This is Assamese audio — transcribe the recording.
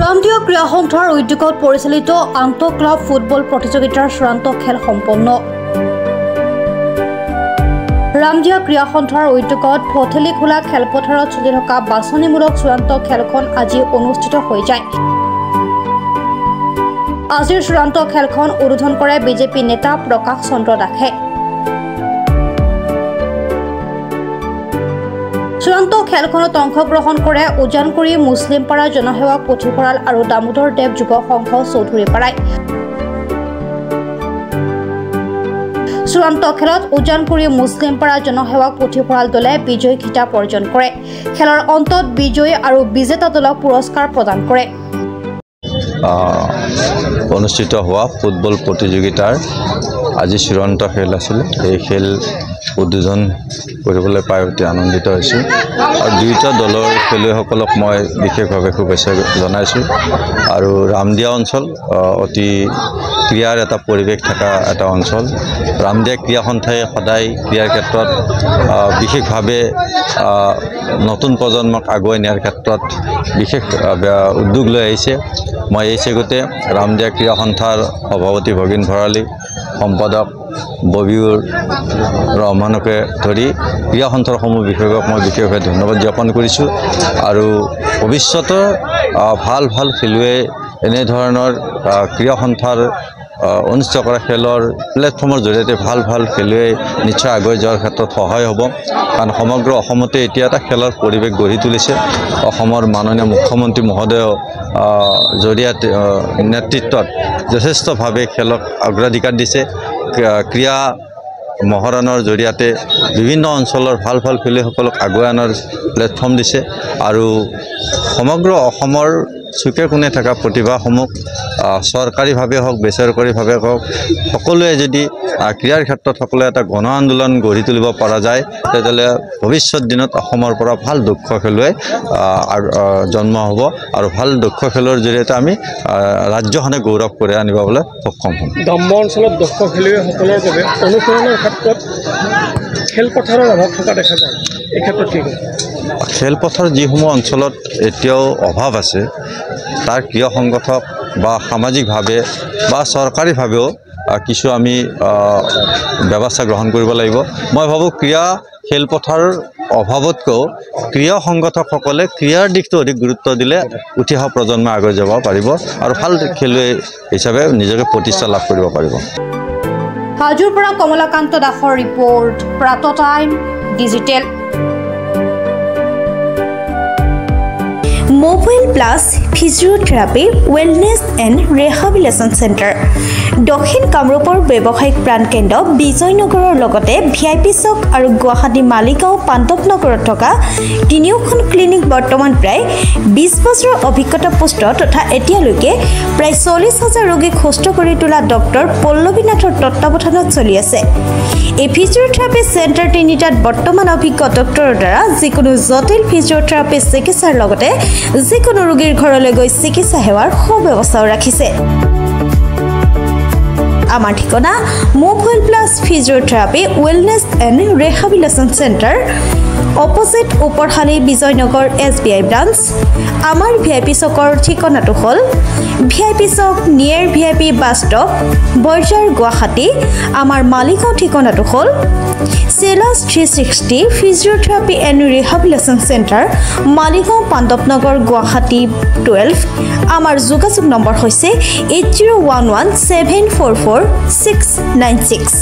ৰামদিয়া ক্ৰীড়া সন্থাৰ উদ্যোগত পৰিচালিত আন্তঃ ক্লাব ফুটবল প্ৰতিযোগিতাৰ চূড়ান্ত খেল সম্পন্ন। ৰামদিয়া ক্ৰীড়া সন্থাৰ উদ্যোগত ভঠেলিখোলা খেলপথাৰত চলি থকা বাছনিমূলক চূড়ান্ত খেলখন আজি অনুষ্ঠিত হৈ যায়। আজিৰ চূড়ান্ত খেলখন উদ্বোধন কৰে বিজেপি নেতা প্ৰকাশ চন্দ্ৰ দাসে। চূড়ান্ত খেলখনত অংশগ্ৰহণ কৰে উজানকুৰি মুছলিমপাৰা জনসেৱক পুথিভঁৰাল আৰু দামোদৰ দেৱ যুৱ সংঘ চৌধুৰীপাৰাই। চূড়ান্ত খেলত উজানকুৰি মুছলিমপাৰা জনসেৱক পুথিভঁৰাল দলে বিজয়ী খিতাপ অৰ্জন কৰে। খেলৰ অন্তত বিজয়ী আৰু বিজেতা দলক পুৰস্কাৰ প্ৰদান কৰে। অনুষ্ঠিত হোৱা ফুটবল প্ৰতিযোগিতাৰ আজি চূড়ান্ত খেল আছিল। এই খেল উদ্বোধন কৰিবলৈ পাই অতি আনন্দিত হৈছোঁ আৰু দুয়োটা দলৰ খেলুৱৈসকলক মই বিশেষভাৱে শুভেচ্ছা জনাইছোঁ। আৰু ৰামদিয়া অঞ্চল অতি ক্ৰীড়াৰ এটা পৰিৱেশ থকা এটা অঞ্চল। ৰামদিয়া ক্ৰীড়া সন্থাই সদায় ক্ৰীড়াৰ ক্ষেত্ৰত বিশেষভাৱে নতুন প্ৰজন্মক আগুৱাই নিয়াৰ ক্ষেত্ৰত বিশেষ উদ্যোগ লৈ আহিছে। মই এই চেগতে ৰামদিয়া ক্ৰীড়া সন্থাৰ সভাপতি ভগীন ভৰালী, সম্পাদক ববিউৰ ৰহমানকে ধৰি ক্ৰীড়া সন্থাৰ সমূহ বিষয়ক মই বিশেষভাৱে ধন্যবাদ জ্ঞাপন কৰিছোঁ। আৰু ভৱিষ্যতৰ ভাল ভাল খেলুৱৈ এনেধৰণৰ ক্ৰীড়া সন্থাৰ অনুষ্ঠিত কৰা খেলৰ প্লেটফৰ্মৰ জৰিয়তে ভাল ভাল খেলুৱৈ নিশ্চয় আগুৱাই যোৱাৰ ক্ষেত্ৰত সহায় হ'ব। কাৰণ সমগ্ৰ অসমতে এতিয়া এটা খেলৰ পৰিৱেশ গঢ়ি তুলিছে। অসমৰ মাননীয় মুখ্যমন্ত্ৰী মহোদয়ৰ জৰিয়তে নেতৃত্বত যথেষ্টভাৱে খেলক অগ্ৰাধিকাৰ দিছে। ক্ৰীড়া মহৰণৰ জৰিয়তে বিভিন্ন অঞ্চলৰ ভাল ভাল খেলুৱৈসকলক আগুৱাই অনাৰ প্লেটফৰ্ম দিছে। আৰু সমগ্ৰ অসমৰ চুকে কোণে থকা প্ৰতিভাসমূহ চৰকাৰীভাৱে হওক বেচৰকাৰীভাৱে হওক সকলোৱে যদি ক্ৰীড়াৰ ক্ষেত্ৰত সকলোৱে এটা গণ আন্দোলন গঢ়ি তুলিব পৰা যায়, তেতিয়াহ'লে ভৱিষ্যত দিনত অসমৰ পৰা ভাল দক্ষ খেলুৱৈ জন্ম হ'ব আৰু ভাল দক্ষ খেলুৱৈৰ জৰিয়তে আমি ৰাজ্যখনে গৌৰৱ কৰি আনিবলৈ সক্ষম হ'ম। গ্ৰাম্য অঞ্চলত দক্ষ খেলুৱৈসকলৰ বাবে অনুশীলনৰ ক্ষেত্ৰত খেলপথাৰৰ অভাৱ থকা দেখা যায়। এই ক্ষেত্ৰত কি খেলপথাৰ যিসমূহ অঞ্চলত এতিয়াও অভাৱ আছে, তাৰ ক্ৰীড়া সংগঠক বা সামাজিকভাৱে বা চৰকাৰীভাৱেও কিছু আমি ব্যৱস্থা গ্ৰহণ কৰিব লাগিব। মই ভাবোঁ ক্ৰীড়া খেলপথাৰৰ অভাৱতকৈও ক্ৰীড়া সংগঠকসকলে ক্ৰীড়াৰ দিশটো অধিক গুৰুত্ব দিলে উঠি অহা প্ৰজন্মই আগুৱাই যাব পাৰিব আৰু ভাল খেলুৱৈ হিচাপে নিজকে প্ৰতিষ্ঠা লাভ কৰিব পাৰিব। হাজোৰ পৰা কমলাকান্ত দাসৰ ৰিপৰ্ট, প্ৰাত time digital. Mobile plus physiotherapy wellness and rehabilitation centre, দক্ষিণ কামৰূপৰ ব্যৱসায়িক প্ৰাণকেন্দ্ৰ বিজয়নগৰৰ লগতে VIP চক আৰু গুৱাহাটী মালিগাঁও পাণ্ডৱনগৰত থকা তিনিওখন ক্লিনিক বৰ্তমান প্ৰায় 20 বছৰৰ অভিজ্ঞতা পুষ্ট তথা এতিয়ালৈকে প্ৰায় 40,000 ৰোগীক সুস্থ কৰি তোলা ডক্টৰ পল্লৱীনাথৰ তত্বাৱধানত চলি আছে। এই ফিজিঅ'থেৰাপি চেণ্টাৰ তিনিটাত বৰ্তমান অভিজ্ঞ ডক্টৰৰ দ্বাৰা যিকোনো জটিল ফিজিঅ'থেৰাপি চিকিৎসাৰ লগতে যিকোনো ৰোগীৰ ঘৰলৈ গৈ চিকিৎসা সেৱাৰ সুব্যৱস্থাও ৰাখিছে। আমাৰ ঠিকনা mobile plus physiotherapy wellness and rehabilitation centre, opposite Oporshali Bijoynagar SBI branch. আমাৰ VIP চকৰ ঠিকনাটো হ'ল VIP Chowk near VIP bus stop, Borjhar, Guwahati. আমাৰ মালিগাঁও ঠিকনাটো হ'ল চেলাছ 360 physiotherapy and rehabilitation centre, Maligaon Pandavnagar, Guwahati 12। আমাৰ যোগাযোগ নম্বৰ হৈছে 8011744696।